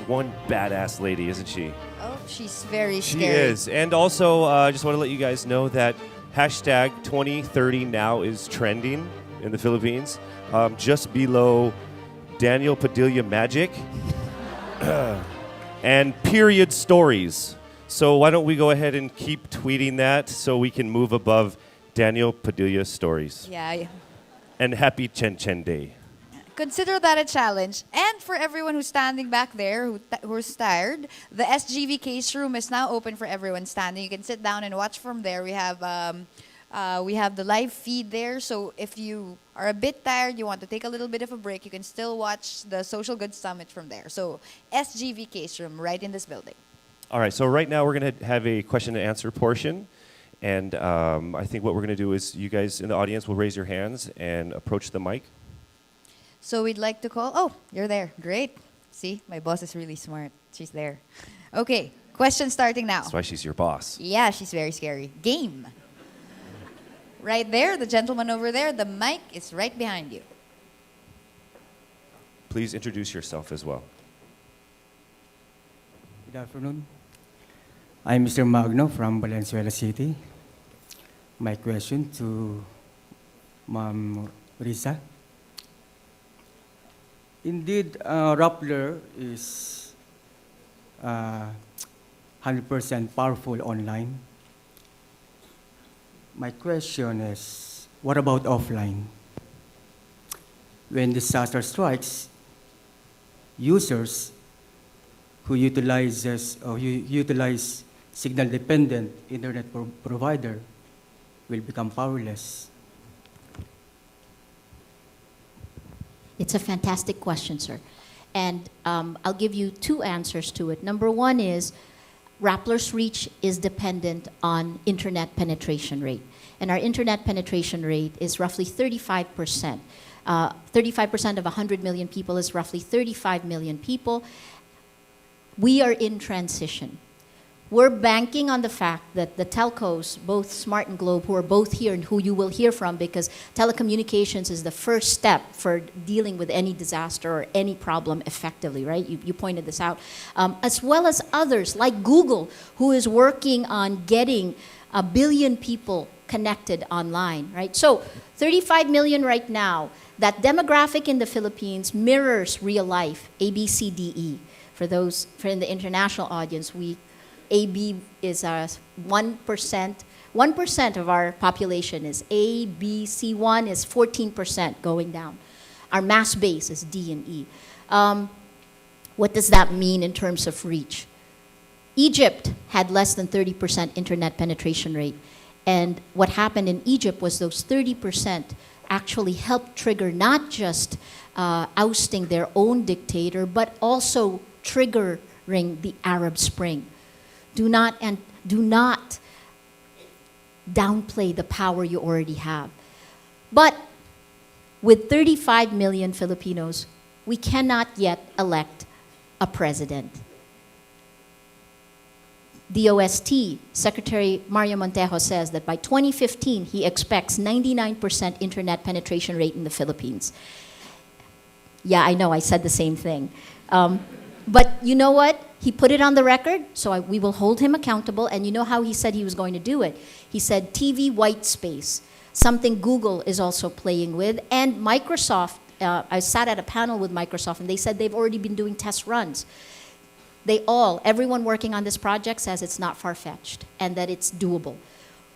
one badass lady, isn't she? Oh, she's very She scary. is. And also, I just want to let you guys know that hashtag 2030 now is trending in the Philippines, just below Daniel Padilla Magic and period stories. So why don't we go ahead and keep tweeting that so we can move above Daniel Padilla stories. Yeah. And happy Chen Chen Day. Consider that a challenge. And for everyone who's standing back there, who's tired, the SGV case room is now open for everyone standing. You can sit down and watch from there. We have the live feed there. So if you are a bit tired, you want to take a little bit of a break, you can still watch the Social Good Summit from there. So SGV case room right in this building. All right, so right now we're going to have a question and answer portion. And I think what we're going to do is you guys in the audience will raise your hands and approach the mic. So we'd like to call. Oh, you're there. Great. See, my boss is really smart. She's there. Okay, question starting now. That's why she's your boss. Yeah, she's very scary. Game. Right there, the gentleman over there, the mic is right behind you. Please introduce yourself as well. Good afternoon. I'm Mr. Magno from Valenzuela City. My question to Ma'am Risa. Indeed, Rappler is 100% powerful online. My question is, what about offline? When disaster strikes, users who utilize signal-dependent internet provider will become powerless. It's a fantastic question, sir. And I'll give you two answers to it. Number one is, Rappler's reach is dependent on internet penetration rate. And our internet penetration rate is roughly 35%. 35% of 100 million people is roughly 35 million people. We are in transition. We're banking on the fact that the telcos, both Smart and Globe, who are both here and who you will hear from, because telecommunications is the first step for dealing with any disaster or any problem effectively, right? You pointed this out. As well as others like Google, who is working on getting 1 billion people connected online, right? So 35 million right now. That demographic in the Philippines mirrors real life, ABCDE. For those, for in the international audience, AB is 1%. 1% of our population is A, B, C1 is 14% going down. Our mass base is D and E. What does that mean in terms of reach? Egypt had less than 30% internet penetration rate. And what happened in Egypt was those 30% actually helped trigger not just ousting their own dictator, but also triggering the Arab Spring. Do not downplay the power you already have. But with 35 million Filipinos, we cannot yet elect a president. DOST, Secretary Mario Montejo says that by 2015, he expects 99% internet penetration rate in the Philippines. Yeah, I know, I said the same thing. But you know what? He put it on the record, so we will hold him accountable. And you know how he said he was going to do it? He said TV white space, something Google is also playing with. And Microsoft, I sat at a panel with Microsoft, and they said they've already been doing test runs. Everyone working on this project says it's not far-fetched and that it's doable.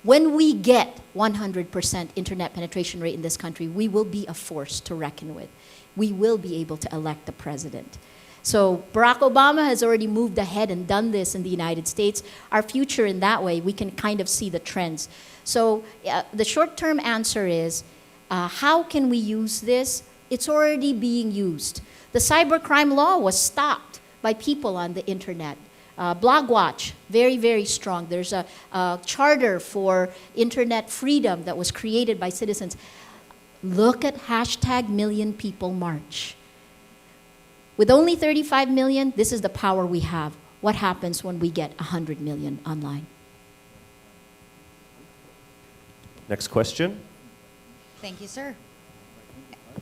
When we get 100% internet penetration rate in this country, we will be a force to reckon with. We will be able to elect the president. So Barack Obama has already moved ahead and done this in the United States. Our future in that way, we can kind of see the trends. So the short-term answer is, how can we use this? It's already being used. The cybercrime law was stopped by people on the internet. BlogWatch, very, very strong. There's a charter for internet freedom that was created by citizens. Look at hashtag Million People March. With only 35 million, this is the power we have. What happens when we get 100 million online? Next question. Thank you, sir.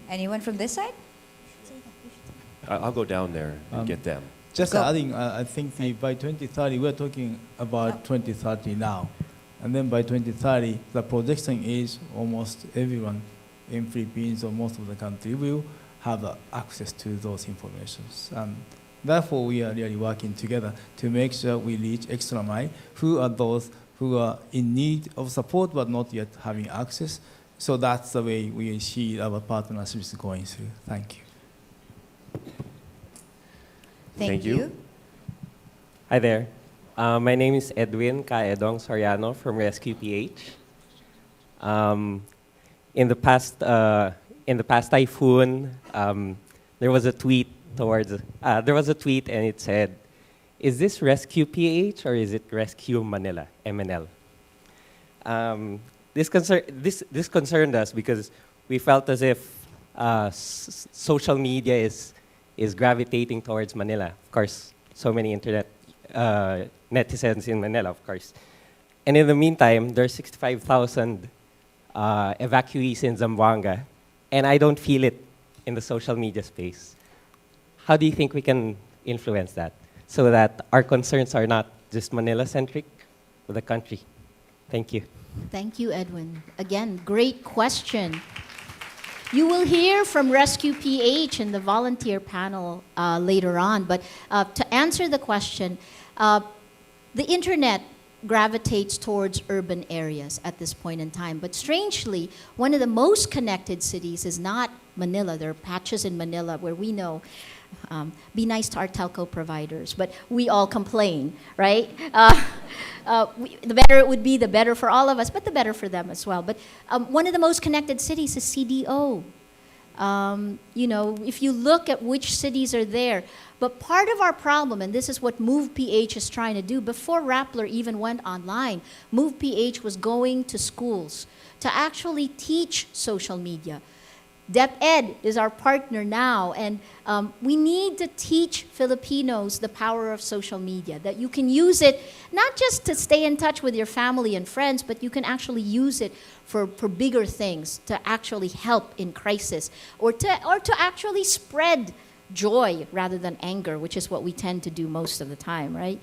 Anyone from this side? I'll go down there and get them. Just Go. adding, I think by 2030, we're talking about 2030 now. And then by 2030, the projection is almost everyone in Philippines or most of the country will have access to those informations. Therefore, we are really working together to make sure we reach extra mile. Who are those who are in need of support but not yet having access? So that's the way we see our partnerships going through. Thank you. Thank Thank you. you. Hi there. My name is Edwin Caedong Soriano from Rescue PH. In the past typhoon, there was a tweet and it said, "Is this Rescue PH or is it Rescue Manila (MNL)?" This concerned us because we felt as if social media is gravitating towards Manila. Of course, so many internet netizens in Manila, of course. And in the meantime, there's 65,000 evacuees in Zamboanga, and I don't feel it in the social media space. How do you think we can influence that so that our concerns are not just Manila-centric, but the country? Thank you. Thank you, Edwin. Again, great question. You will hear from Rescue PH in the volunteer panel later on, but to answer the question, the internet gravitates towards urban areas at this point in time. But strangely, one of the most connected cities is not Manila. There are patches in Manila where we know, be nice to our telco providers, but we all complain, right? The better it would be, the better for all of us, but the better for them as well. But one of the most connected cities is CDO. If you look at which cities are there, but part of our problem, and this is what Move PH is trying to do, before Rappler even went online, Move PH was going to schools to actually teach social media. DepEd is our partner now, and we need to teach Filipinos the power of social media, that you can use it not just to stay in touch with your family and friends, but you can actually use it for bigger things, to actually help in crisis, or to actually spread joy rather than anger, which is what we tend to do most of the time, right?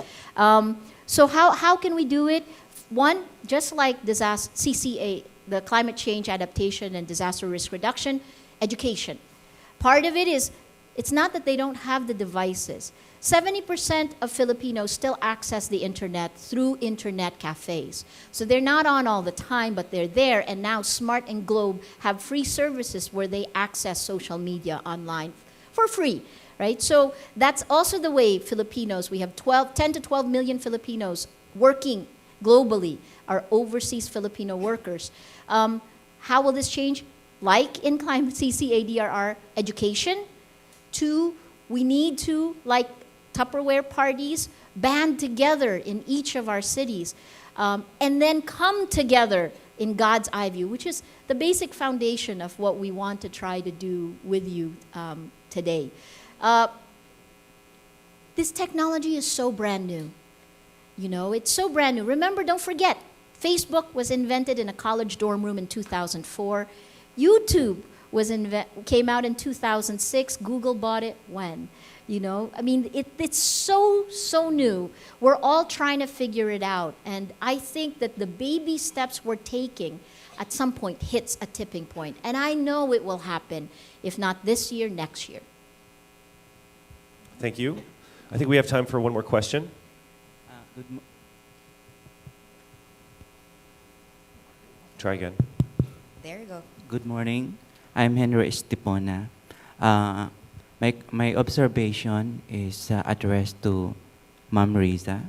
So how can we do it? One, just like CCA, the Climate Change Adaptation and Disaster Risk Reduction, education. Part of it is, it's not that they don't have the devices. 70% of Filipinos still access the internet through internet cafes. So they're not on all the time, but they're there. And now Smart and Globe have free services where they access social media online for free, right? So that's also the way Filipinos, we have 10 to 12 million Filipinos working globally, are overseas Filipino workers. How will this change? Like in Climate CCADRR, education. 2, we need to, like Tupperware parties, band together in each of our cities, and then come together in God's eye view, which is the basic foundation of what we want to try to do with you today. This technology is so brand new. It's so brand new. Remember, don't forget, Facebook was invented in a college dorm room in 2004. YouTube came out in 2006. Google bought it when? It's so new. We're all trying to figure it out. And I think that the baby steps we're taking at some point hits a tipping point. And I know it will happen, if not this year, next year. Thank you. I think we have time for one more question. Try again. There you go. Good morning. I'm Henry Estipona. My observation is addressed to Ma'am Riza.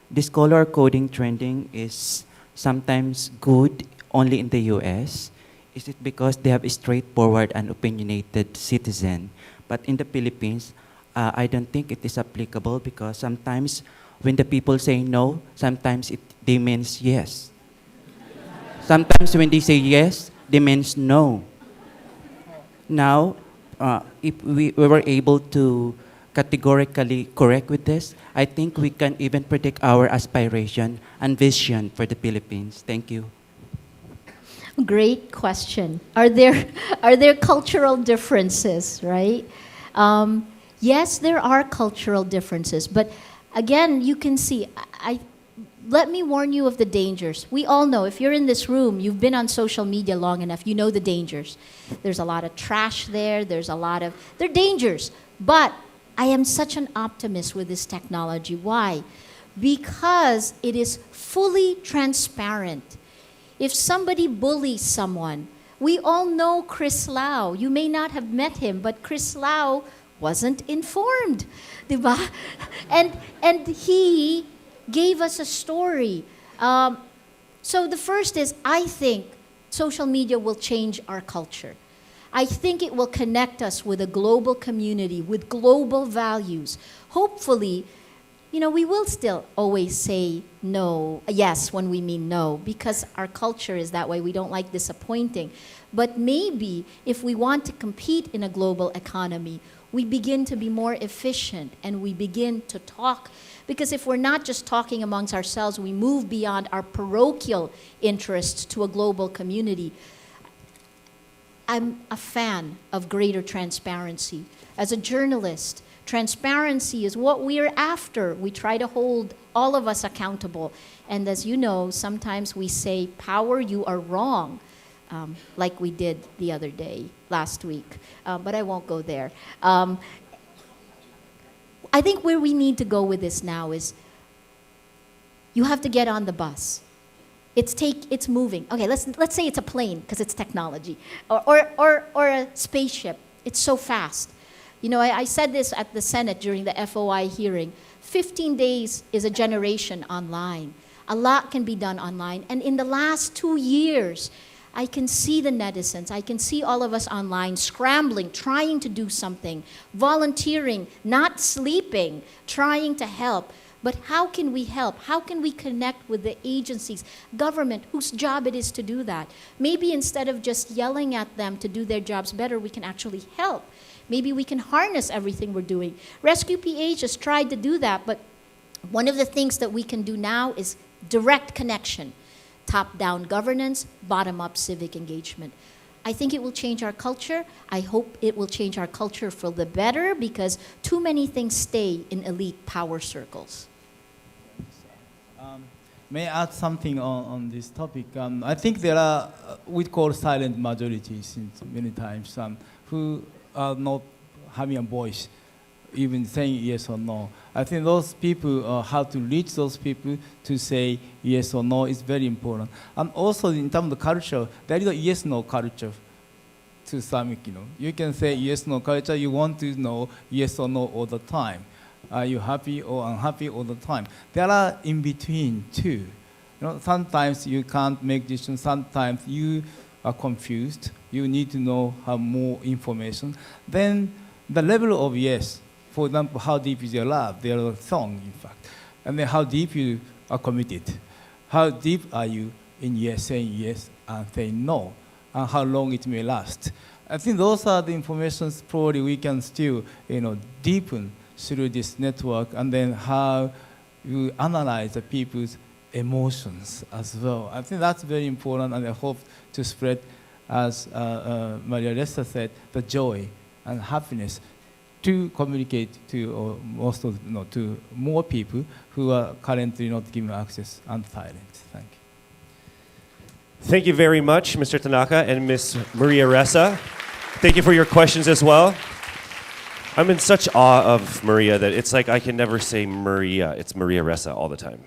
This color coding trending is sometimes good only in the US. Is it because they have a straightforward and opinionated citizen? But in the Philippines, I don't think it is applicable because sometimes when the people say no, sometimes they means yes. Sometimes when they say yes, they means no. Now, if we were able to categorically correct with this, I think we can even predict our aspiration and vision for the Philippines. Thank you. Great question. Are there cultural differences, right? Yes, there are cultural differences, but again, you can see, let me warn you of the dangers. We all know, if you're in this room, you've been on social media long enough, you know the dangers. There's a lot of trash there, there are dangers. But I am such an optimist with this technology. Why? Because it is fully transparent. If somebody bullies someone, we all know Chris Lau. You may not have met him, but Chris Lau wasn't informed, diba? And he gave us a story. So the first is, I think social media will change our culture. I think it will connect us with a global community, with global values. Hopefully, we will still always say no, yes, when we mean no, because our culture is that way. We don't like disappointing. But maybe if we want to compete in a global economy, we begin to be more efficient and we begin to talk. Because if we're not just talking amongst ourselves, we move beyond our parochial interests to a global community. I'm a fan of greater transparency. As a journalist, transparency is what we're after. We try to hold all of us accountable. And as you know, sometimes we say, power, you are wrong, like we did the other day, last week. But I won't go there. I think where we need to go with this now is, you have to get on the bus. It's moving. Okay, let's say it's a plane, because it's technology, or a spaceship. It's so fast. I said this at the Senate during the FOI hearing. 15 days is a generation online. A lot can be done online. And in the last 2 years, I can see the netizens. I can see all of us online scrambling, trying to do something, volunteering, not sleeping, trying to help. But how can we help? How can we connect with the agencies, government, whose job it is to do that? Maybe instead of just yelling at them to do their jobs better, we can actually help. Maybe we can harness everything we're doing. Rescue PH has tried to do that, but one of the things that we can do now is direct connection. Top-down governance, bottom-up civic engagement. I think it will change our culture. I hope it will change our culture for the better, because too many things stay in elite power circles. May I add something on this topic? I think there are, we call silent majorities many times, who are not having a voice, even saying yes or no. I think those people, how to reach those people to say yes or no is very important. And also in terms of the culture, there is a yes-no culture to some, You can say yes-no culture, you want to know yes or no all the time. Are you happy or unhappy all the time? There are in between too. Sometimes you can't make decisions, sometimes you are confused, you need to know have more information. Then the level of yes, for example, how deep is your love? There is a song, in fact. And then how deep you are committed. How deep are you in yes, saying yes and saying no, and how long it may last. I think those are the informations probably we can still, deepen through this network, and then how you analyze the people's emotions as well. I think that's very important, and I hope to spread, as Maria Ressa said, the joy and happiness to communicate to to more people who are currently not given access and silent. Thank you. Thank you very much, Mr. Tanaka and Ms. Maria Ressa. Thank you for your questions as well. I'm in such awe of Maria that it's like I can never say Maria. It's Maria Ressa all the time.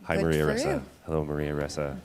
Hi, Good Maria for Ressa. you. Hello, Maria Ressa.